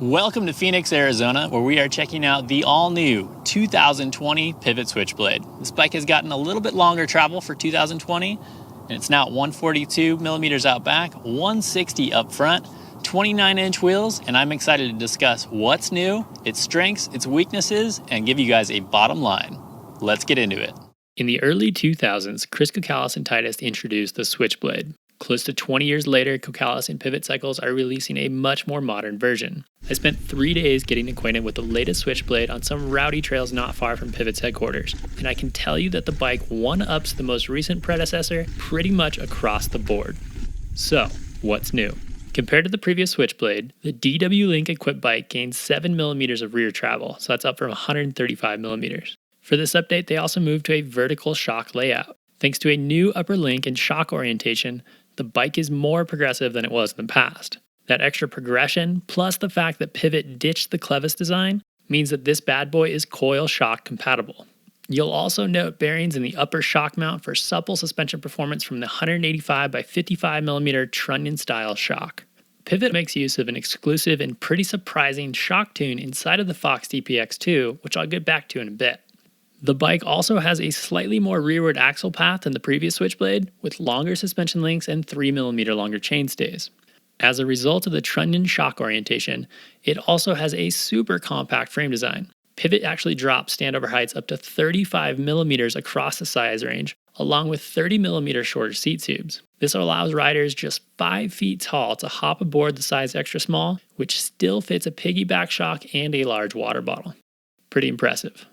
Welcome to Phoenix, Arizona, where we are checking out the all-new 2020 Pivot Switchblade. This bike has gotten a little bit longer travel for 2020, and it's now 142 millimeters out back, 160 up front, 29-inch wheels, and I'm excited to discuss what's new, its strengths, its weaknesses, and give you guys a bottom line. Let's get into it. In the early 2000s, Chris Kokalis and Titus introduced the Switchblade. Close to 20 years later, Kokalis and Pivot Cycles are releasing a much more modern version. I spent 3 days getting acquainted with the latest Switchblade on some rowdy trails not far from Pivot's headquarters, and I can tell you that the bike one-ups the most recent predecessor pretty much across the board. So, what's new? Compared to the previous Switchblade, the DW Link equipped bike gains 7 millimeters of rear travel, so that's up from 135 millimeters. For this update, they also moved to a vertical shock layout. Thanks to a new upper link and shock orientation, the bike is more progressive than it was in the past. That extra progression, plus the fact that Pivot ditched the clevis design, means that this bad boy is coil shock compatible. You'll also note bearings in the upper shock mount for supple suspension performance from the 185 by 55 millimeter trunnion style shock. Pivot makes use of an exclusive and pretty surprising shock tune inside of the Fox DPX2, which I'll get back to in a bit. The bike also has a slightly more rearward axle path than the previous Switchblade, with longer suspension links and 3mm longer chainstays. As a result of the trunnion shock orientation, it also has a super compact frame design. Pivot actually drops standover heights up to 35mm across the size range, along with 30mm shorter seat tubes. This allows riders just 5 feet tall to hop aboard the size extra small, which still fits a piggyback shock and a large water bottle. Pretty impressive.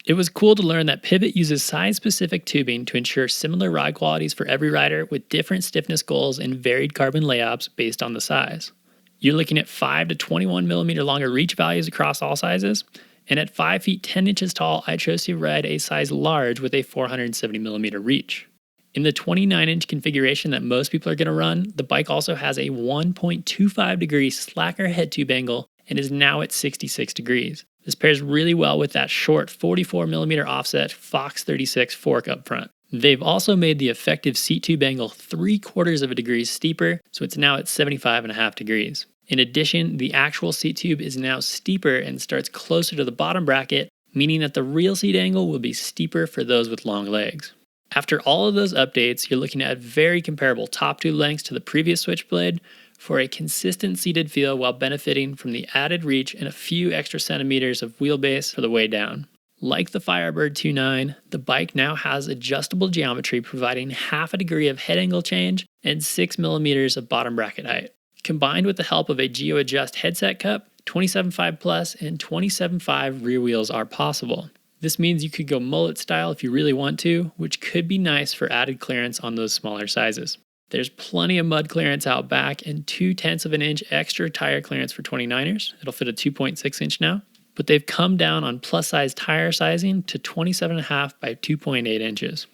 It was cool to learn that Pivot uses size-specific tubing to ensure similar ride qualities for every rider with different stiffness goals and varied carbon layouts based on the size. You're looking at 5 to 21mm longer reach values across all sizes, and at 5 feet 10 inches tall, I chose to ride a size large with a 470mm reach. In the 29-inch configuration that most people are going to run, the bike also has a 1.25 degree slacker head tube angle and is now at 66 degrees. This pairs really well with that short 44mm offset Fox 36 fork up front. They've also made the effective seat tube angle 3/4 of a degree steeper, so it's now at 75.5 degrees. In addition, the actual seat tube is now steeper and starts closer to the bottom bracket, meaning that the real seat angle will be steeper for those with long legs. After all of those updates, you're looking at very comparable top tube lengths to the previous Switchblade for a consistent seated feel while benefiting from the added reach and a few extra centimeters of wheelbase for the way down. Like the Firebird 2.9, the bike now has adjustable geometry providing half a degree of head angle change and 6mm of bottom bracket height. Combined with the help of a Geo Adjust headset cup, 27.5 Plus and 27.5 rear wheels are possible. This means you could go mullet style if you really want to, which could be nice for added clearance on those smaller sizes. There's plenty of mud clearance out back and 0.2 of an inch extra tire clearance for 29ers. It'll fit a 2.6 inch now, but they've come down on plus size tire sizing to 27.5 by 2.8 inches.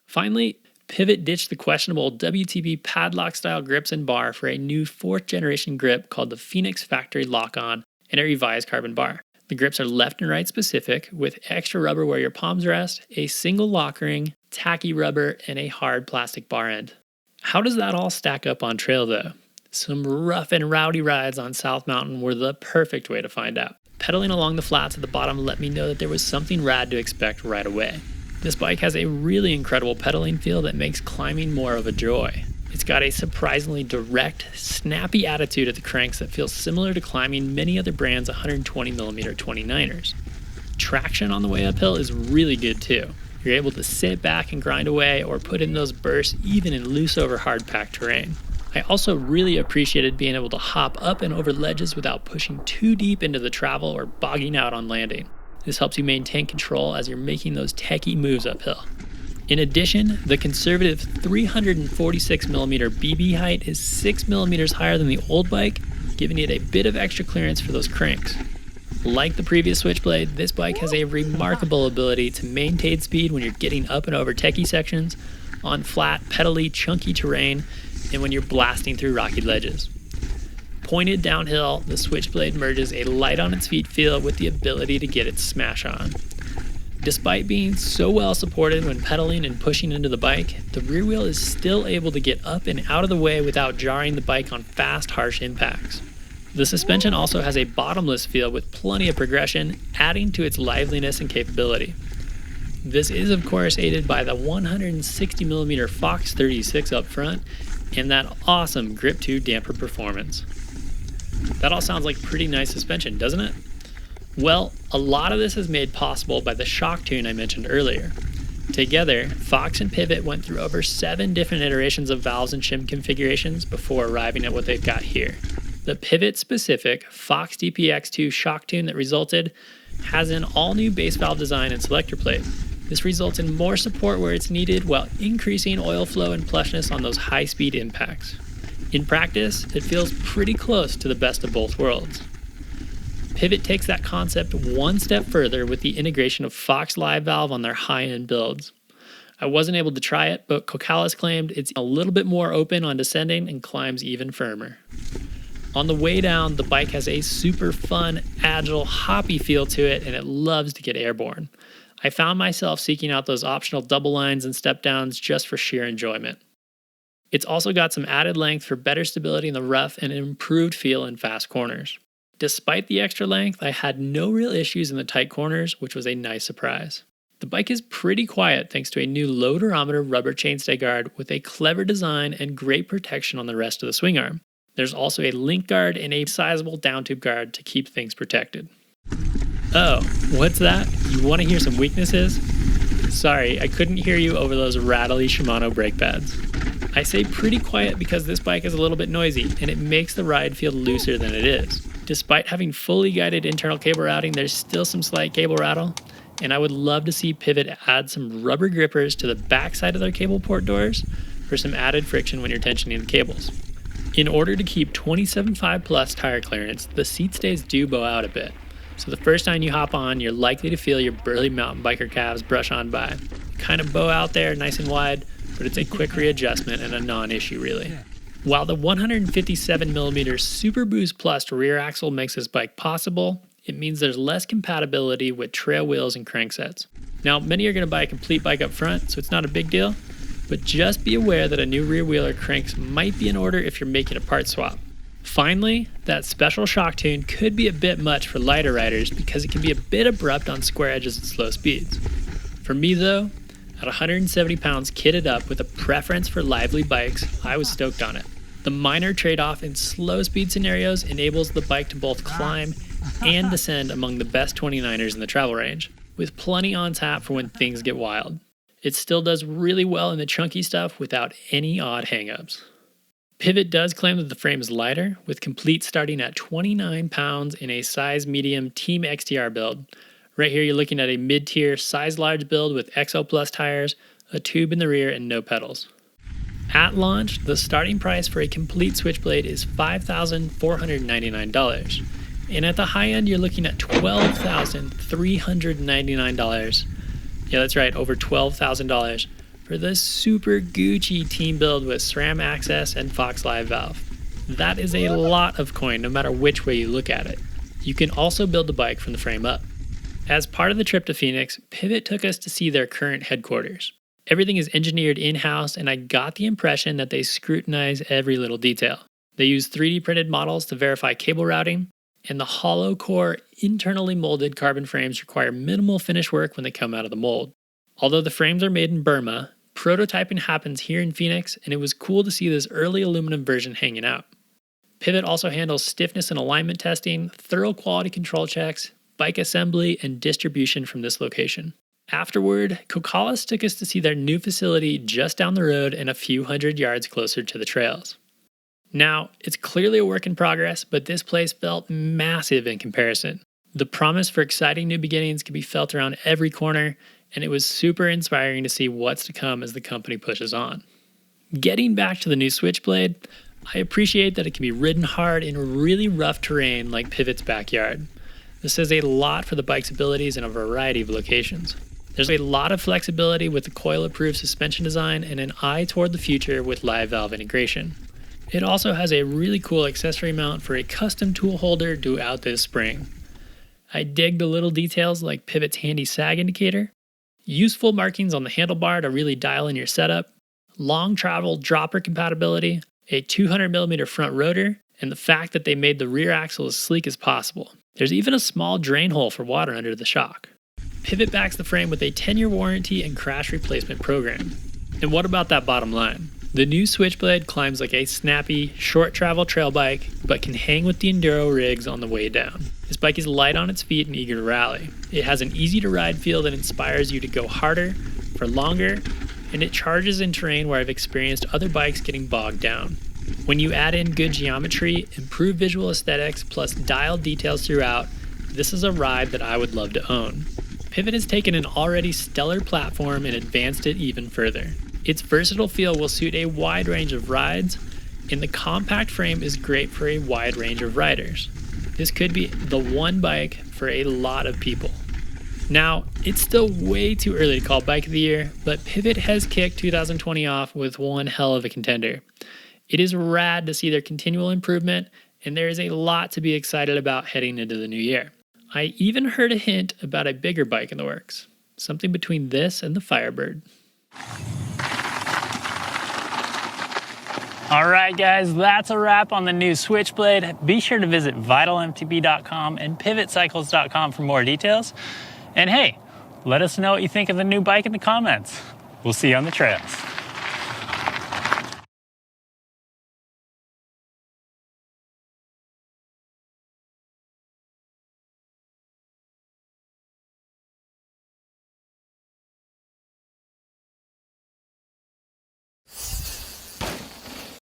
Finally, Pivot ditched the questionable WTB padlock style grips and bar for a new 4th generation grip called the Phoenix Factory Lock-On and a revised carbon bar. The grips are left and right specific with extra rubber where your palms rest, a single lock ring, tacky rubber, and a hard plastic bar end. How does that all stack up on trail though? Some rough and rowdy rides on South Mountain were the perfect way to find out. Pedaling along the flats at the bottom let me know that there was something rad to expect right away. This bike has a really incredible pedaling feel that makes climbing more of a joy. It's got a surprisingly direct, snappy attitude at the cranks that feels similar to climbing many other brands' 120mm 29ers. Traction on the way uphill is really good too. You're able to sit back and grind away or put in those bursts even in loose over hard packed terrain. I also really appreciated being able to hop up and over ledges without pushing too deep into the travel or bogging out on landing. This helps you maintain control as you're making those techie moves uphill. In addition, the conservative 346mm BB height is 6mm higher than the old bike, giving it a bit of extra clearance for those cranks. Like the previous Switchblade, this bike has a remarkable ability to maintain speed when you're getting up and over techie sections, on flat, pedally, chunky terrain, and when you're blasting through rocky ledges. Pointed downhill, the Switchblade merges a light on its feet feel with the ability to get its smash on. Despite being so well supported when pedaling and pushing into the bike, the rear wheel is still able to get up and out of the way without jarring the bike on fast, harsh impacts. The suspension also has a bottomless feel with plenty of progression, adding to its liveliness and capability. This is of course aided by the 160mm Fox 36 up front and that awesome Grip 2 damper performance. That all sounds like pretty nice suspension, doesn't it? Well, a lot of this is made possible by the shock tune I mentioned earlier. Together, Fox and Pivot went through over 7 different iterations of valves and shim configurations before arriving at what they've got here. The Pivot-specific Fox DPX2 shock tune that resulted has an all-new base valve design and selector plate. This results in more support where it's needed while increasing oil flow and plushness on those high-speed impacts. In practice, it feels pretty close to the best of both worlds. Pivot takes that concept one step further with the integration of Fox Live Valve on their high-end builds. I wasn't able to try it, but Kokalis claimed it's a little bit more open on descending and climbs even firmer. On the way down, the bike has a super fun, agile, hoppy feel to it, and it loves to get airborne. I found myself seeking out those optional double lines and step downs just for sheer enjoyment. It's also got some added length for better stability in the rough and an improved feel in fast corners. Despite the extra length, I had no real issues in the tight corners, which was a nice surprise. The bike is pretty quiet thanks to a new low durometer rubber chainstay guard with a clever design and great protection on the rest of the swing arm. There's also a link guard and a sizable downtube guard to keep things protected. Oh, what's that? You want to hear some weaknesses? Sorry, I couldn't hear you over those rattly Shimano brake pads. I say pretty quiet because this bike is a little bit noisy and it makes the ride feel looser than it is. Despite having fully guided internal cable routing, there's still some slight cable rattle, and I would love to see Pivot add some rubber grippers to the backside of their cable port doors for some added friction when you're tensioning the cables. In order to keep 27.5 plus tire clearance, the seat stays do bow out a bit. So the first time you hop on, you're likely to feel your burly mountain biker calves brush on by. Kind of bow out there nice and wide, but it's a quick readjustment and a non-issue really. While the 157mm Super Boost Plus rear axle makes this bike possible, it means there's less compatibility with trail wheels and cranksets. Now, many are going to buy a complete bike up front, so it's not a big deal. But just be aware that a new rear wheel or cranks might be in order if you're making a part swap. Finally, that special shock tune could be a bit much for lighter riders because it can be a bit abrupt on square edges at slow speeds. For me though, at 170 pounds kitted up with a preference for lively bikes, I was stoked on it. The minor trade-off in slow speed scenarios enables the bike to both climb and descend among the best 29ers in the travel range, with plenty on tap for when things get wild. It still does really well in the chunky stuff without any odd hangups. Pivot does claim that the frame is lighter, with complete starting at 29 pounds in a size medium Team XTR build. Right here you're looking at a mid-tier size large build with XO Plus tires, a tube in the rear, and no pedals. At launch, the starting price for a complete Switchblade is $5,499, and at the high end you're looking at $12,399. Yeah, that's right, over $12,000 for this super Gucci team build with SRAM access and Fox Live Valve. That is a lot of coin no matter which way you look at it. You can also build the bike from the frame up. As part of the trip to Phoenix, Pivot took us to see their current headquarters. Everything is engineered in-house, and I got the impression that they scrutinize every little detail. They use 3D printed models to verify cable routing, and the hollow core, internally molded carbon frames require minimal finish work when they come out of the mold. Although the frames are made in Burma, prototyping happens here in Phoenix, and it was cool to see this early aluminum version hanging out. Pivot also handles stiffness and alignment testing, thorough quality control checks, bike assembly, and distribution from this location. Afterward, Kokalis took us to see their new facility just down the road and a few hundred yards closer to the trails. Now, it's clearly a work in progress, but this place felt massive in comparison. The promise for exciting new beginnings can be felt around every corner, and it was super inspiring to see what's to come as the company pushes on. Getting back to the new Switchblade, I appreciate that it can be ridden hard in really rough terrain like Pivot's backyard. This says a lot for the bike's abilities in a variety of locations. There's a lot of flexibility with the coil-approved suspension design and an eye toward the future with live valve integration. It also has a really cool accessory mount for a custom tool holder due out this spring. I dig the little details like Pivot's handy sag indicator, useful markings on the handlebar to really dial in your setup, long travel dropper compatibility, a 200mm front rotor, and the fact that they made the rear axle as sleek as possible. There's even a small drain hole for water under the shock. Pivot backs the frame with a 10-year warranty and crash replacement program. And what about that bottom line? The new Switchblade climbs like a snappy, short travel trail bike, but can hang with the enduro rigs on the way down. This bike is light on its feet and eager to rally. It has an easy to ride feel that inspires you to go harder, for longer, and it charges in terrain where I've experienced other bikes getting bogged down. When you add in good geometry, improved visual aesthetics, plus dialed details throughout, this is a ride that I would love to own. Pivot has taken an already stellar platform and advanced it even further. Its versatile feel will suit a wide range of rides, and the compact frame is great for a wide range of riders. This could be the one bike for a lot of people. Now, it's still way too early to call Bike of the Year, but Pivot has kicked 2020 off with one hell of a contender. It is rad to see their continual improvement, and there is a lot to be excited about heading into the new year. I even heard a hint about a bigger bike in the works, something between this and the Firebird. All right, guys, that's a wrap on the new Switchblade. Be sure to visit vitalmtb.com and pivotcycles.com for more details. And hey, let us know what you think of the new bike in the comments. We'll see you on the trails.